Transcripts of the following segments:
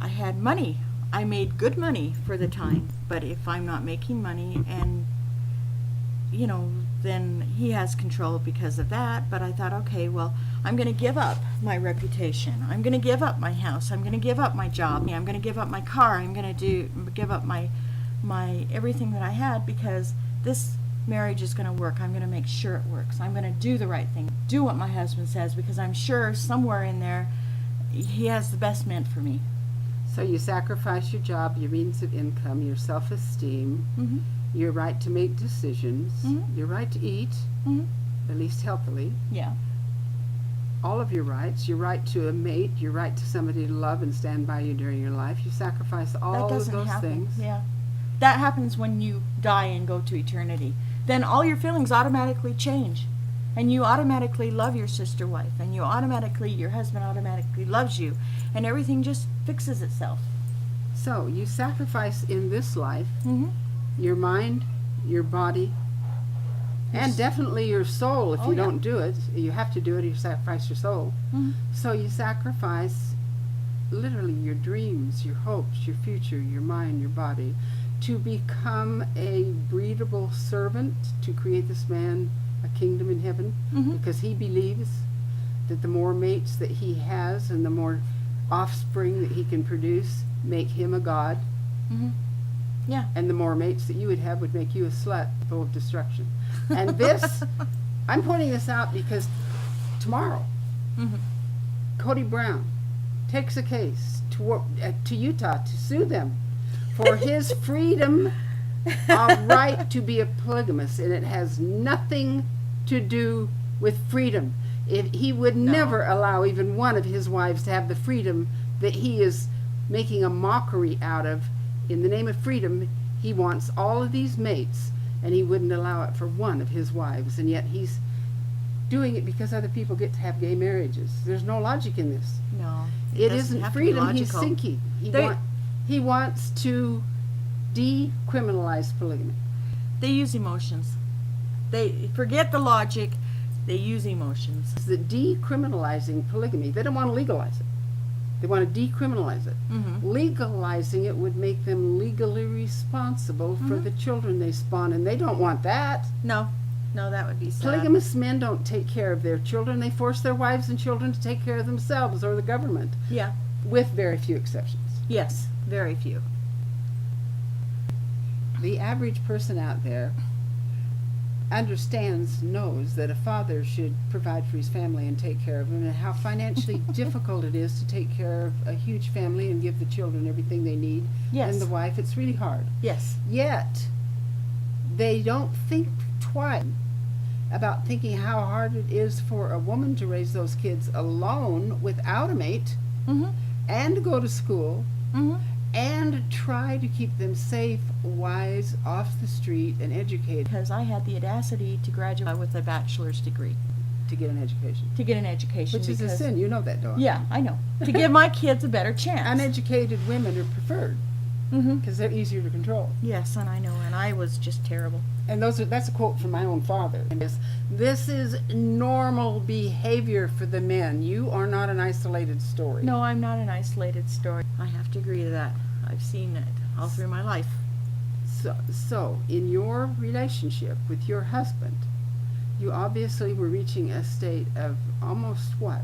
I had money. I made good money for the time. But if I'm not making money, and then he has control because of that. But I thought, okay, well, I'm going to give up my reputation. I'm going to give up my house. I'm going to give up my job. I'm going to give up my car. I'm going to give up my everything that I had, because this marriage is going to work. I'm going to make sure it works. I'm going to do the right thing. Do what my husband says, because I'm sure somewhere in there he has the best meant for me. So you sacrifice your job, your means of income, your self-esteem, Mm-hmm. your right to make decisions, Mhm. your right to eat, Mm-hmm. at least healthily, Yeah. all of your rights, your right to a mate, your right to somebody to love and stand by you during your life. You sacrifice all That of doesn't those happen. things. Yeah. That happens when you die and go to eternity. Then all your feelings automatically change. And you automatically love your sister wife. And your husband automatically loves you. And everything just fixes itself. So you sacrifice in this life Mm-hmm. your mind, your body, and definitely your soul. If Oh, you yeah. don't do it, you have to do it, you sacrifice your soul. Mm-hmm. So you sacrifice literally your dreams, your hopes, your future, your mind, your body, to become a breedable servant, to create this man a kingdom in heaven, Mhm. because he believes that the more mates that he has and the more offspring that he can produce make him a god, Mm-hmm. Yeah. and the more mates that you would have would make you a slut full of destruction. And this, I'm pointing this out because tomorrow, Mm-hmm. Cody Brown takes a case to Utah to sue them for his freedom of right to be a polygamist, and it has nothing to do with freedom. If he would No. never allow even one of his wives to have the freedom that he is making a mockery out of. In the name of freedom, he wants all of these mates, and he wouldn't allow it for one of his wives, and yet he's doing it because other people get to have gay marriages. There's no logic in this. No. It doesn't isn't have to be freedom, he's logical. sinking. They- He wants to decriminalize polygamy. They use emotions. They forget the logic. They use emotions. The decriminalizing polygamy, they don't want to legalize it. They want to decriminalize it. Mm-hmm. Legalizing it would make them legally responsible for Mhm. the children they spawn, and they don't want that. No, that would be sad. Polygamous men don't take care of their children. They force their wives and children to take care of themselves or the government, Yeah. with very few exceptions. Yes. Very few. The average person out there knows that a father should provide for his family and take care of him, and how financially difficult it is to take care of a huge family and give the children everything they need. Yes. And the wife, it's really hard. Yes. Yet, they don't think twice about thinking how hard it is for a woman to raise those kids alone without a mate, Mm-hmm. and go to school, Mm-hmm. and try to keep them safe, wise, off the street, and educated Because I had the audacity to graduate with a bachelor's degree. to get an education. To get an education. Which is a because- sin, you know that, don't you? Yeah, I know. To give my kids a better chance. Uneducated women are preferred Mm-hmm. because they're easier to control. Yes, and I know, and I was just terrible. And that's a quote from my own father. And this is normal behavior for the men. You are not an isolated story. No, I'm not an isolated story. I have to agree to that. I've seen it all through my life. So in your relationship with your husband, you obviously were reaching a state of almost what?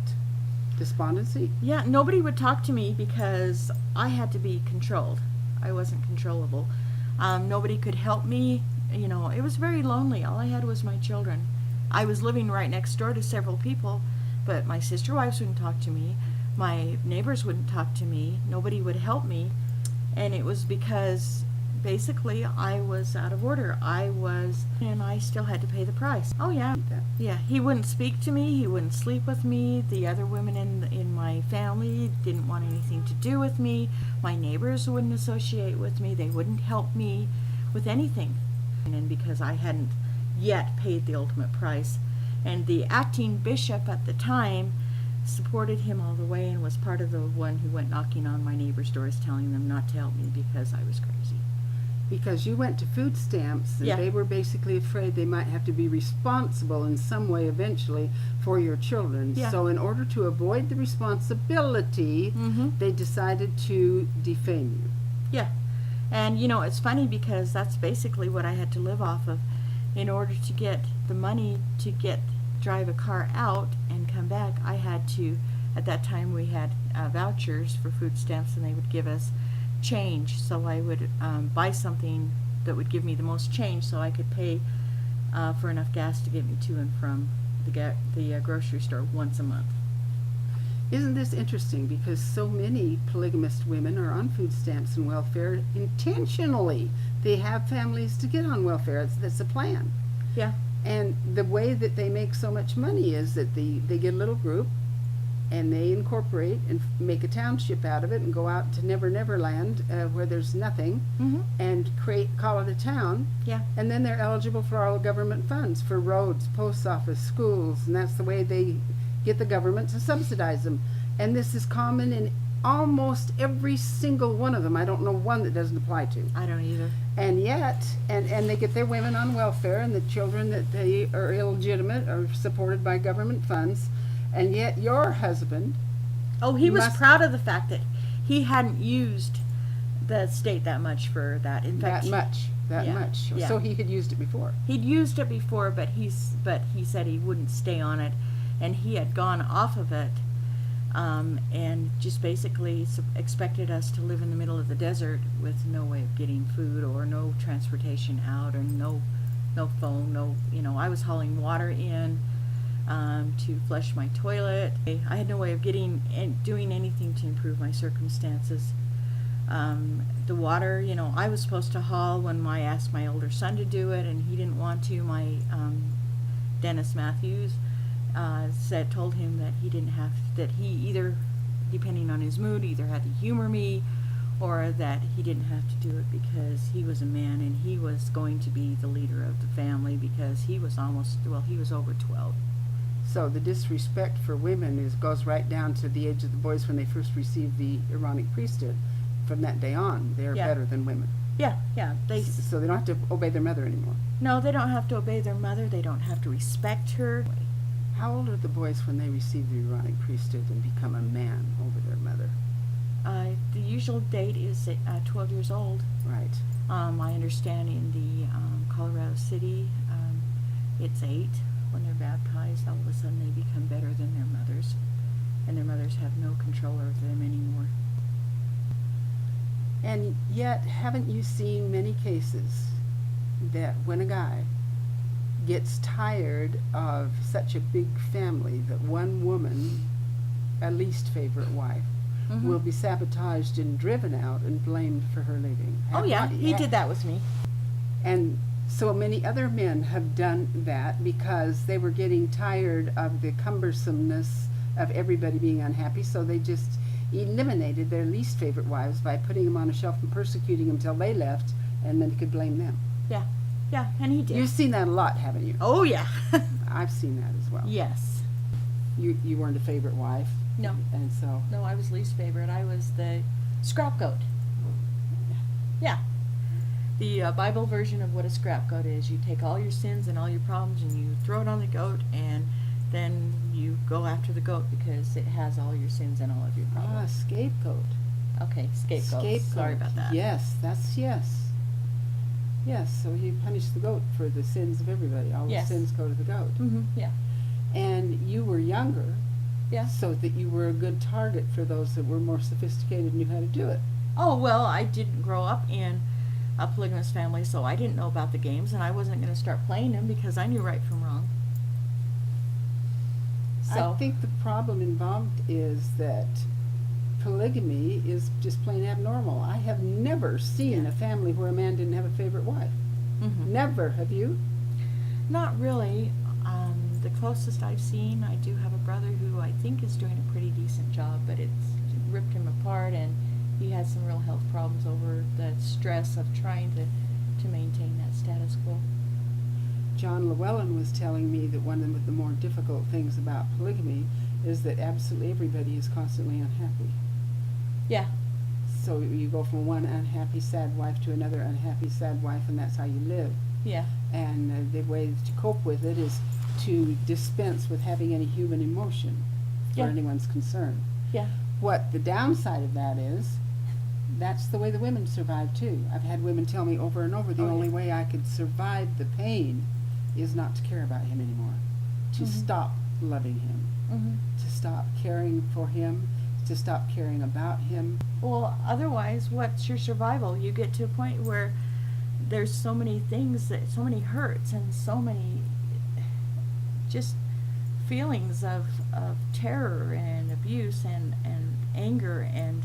Despondency? Yeah, nobody would talk to me because I had to be controlled. I wasn't controllable. Nobody could help me. It was very lonely. All I had was my children. I was living right next door to several people, but my sister wives wouldn't talk to me. My neighbors wouldn't talk to me. Nobody would help me. And it was because basically I was out of order. And I still had to pay the price. Oh yeah. Yeah, he wouldn't speak to me. He wouldn't sleep with me. The other women in my family didn't want anything to do with me. My neighbors wouldn't associate with me. They wouldn't help me with anything. And because I hadn't yet paid the ultimate price. And the acting bishop at the time supported him all the way and was part of the one who went knocking on my neighbors' doors telling them not to help me because I was crazy. Because you went to food stamps, and Yeah. they were basically afraid they might have to be responsible in some way eventually for your children. Yeah. So in order to avoid the responsibility, they decided to defame you. Yeah. And you know, it's funny because that's basically what I had to live off of. In order to get the money to drive a car out and come back, I had to, at that time we had vouchers for food stamps, and they would give us change. So I would buy something that would give me the most change so I could pay for enough gas to get me to and from the grocery store once a month. Isn't this interesting? Because so many polygamist women are on food stamps and welfare intentionally. They have families to get on welfare. That's a plan. Yeah. And the way that they make so much money is that they get a little group, and they incorporate and make a township out of it and go out to Never Never Land where there's nothing, and call it a town. Yeah. And then they're eligible for all government funds for roads, post office, schools, and that's the way they get the government to subsidize them. And this is common in almost every single one of them. I don't know one that doesn't apply to. I don't either. And yet, and they get their women on welfare, and the children that they are illegitimate are supported by government funds. And yet your husband... Oh, he was must- proud of the fact that he hadn't used the state that much for that. In fact, that yeah, much. yeah. So he had used it before. he'd used it before, but he said he wouldn't stay on it, and he had gone off of it, and just basically expected us to live in the middle of the desert with no way of getting food or no transportation out or no phone, I was hauling water in to flush my toilet. I had no way of getting and doing anything to improve my circumstances. The water, I was supposed to haul when I asked my older son to do it, and he didn't want to. My Dennis Matthews told him that he either, depending on his mood, either had to humor me or that he didn't have to do it because he was a man and he was going to be the leader of the family because he was over 12. So the disrespect for women goes right down to the age of the boys when they first received the Aaronic priesthood. From that day on, they are Yeah. better than women. Yeah. So they don't have to obey their mother anymore. No, they don't have to obey their mother. They don't have to respect her. How old are the boys when they receive the Aaronic priesthood and become a man over their mother? The usual date is 12 years old. Right. I understand in the Colorado City, it's 8. When they're baptized, all of a sudden they become better than their mothers, and their mothers have no control over them anymore. And yet, haven't you seen many cases that when a guy gets tired of such a big family that one woman, a least favorite wife, will be sabotaged and driven out and blamed for her leaving? Oh yeah, he did that with me. And so many other men have done that because they were getting tired of the cumbersomeness of everybody being unhappy, so they just eliminated their least favorite wives by putting them on a shelf and persecuting them till they left, and then could blame them. Yeah, and he did. You've seen that a lot, haven't you? Oh yeah. I've seen that as well. Yes. You weren't a favorite wife? No. And so... No, I was least favorite. I was the scrapgoat. Yeah. The Bible version of what a scrapgoat is. You take all your sins and all your problems and you throw it on the goat, and then you go after the goat because it has all your sins and all of your problems. scapegoat. Okay, scapegoat. Sorry about that. Yes, yes. Yes, so you punish the goat for the sins of everybody. All Yes. the sins go to the goat. Yeah. And you were younger, Yeah. so that you were a good target for those that were more sophisticated and knew how to do it. Oh, well, I didn't grow up in a polygamous family, so I didn't know about the games, and I wasn't going to start playing them because I knew right from wrong. So, I think the problem involved is that polygamy is just plain abnormal. I have never seen Yeah. a family where a man didn't have a favorite wife. Never. Have you? not really. The closest I've seen, I do have a brother who I think is doing a pretty decent job, but it's ripped him apart, and he has some real health problems over the stress of trying to maintain that status quo. John Llewellyn was telling me that one of the more difficult things about polygamy is that absolutely everybody is constantly unhappy. Yeah. So you go from one unhappy, sad wife to another unhappy, sad wife, and that's how you live. Yeah. And the way to cope with it is to dispense with having any human emotion for Yeah. anyone's concern. Yeah. What the downside of that is, that's the way the women survive too. I've had women tell me over and over, the Oh, only yeah. way I could survive the pain is not to care about him anymore. To Mhm. stop loving him. Mhm. To stop caring for him. To stop caring about him. Well, otherwise, what's your survival? You get to a point where there's so many things, so many hurts, and so many just feelings of terror and abuse and anger and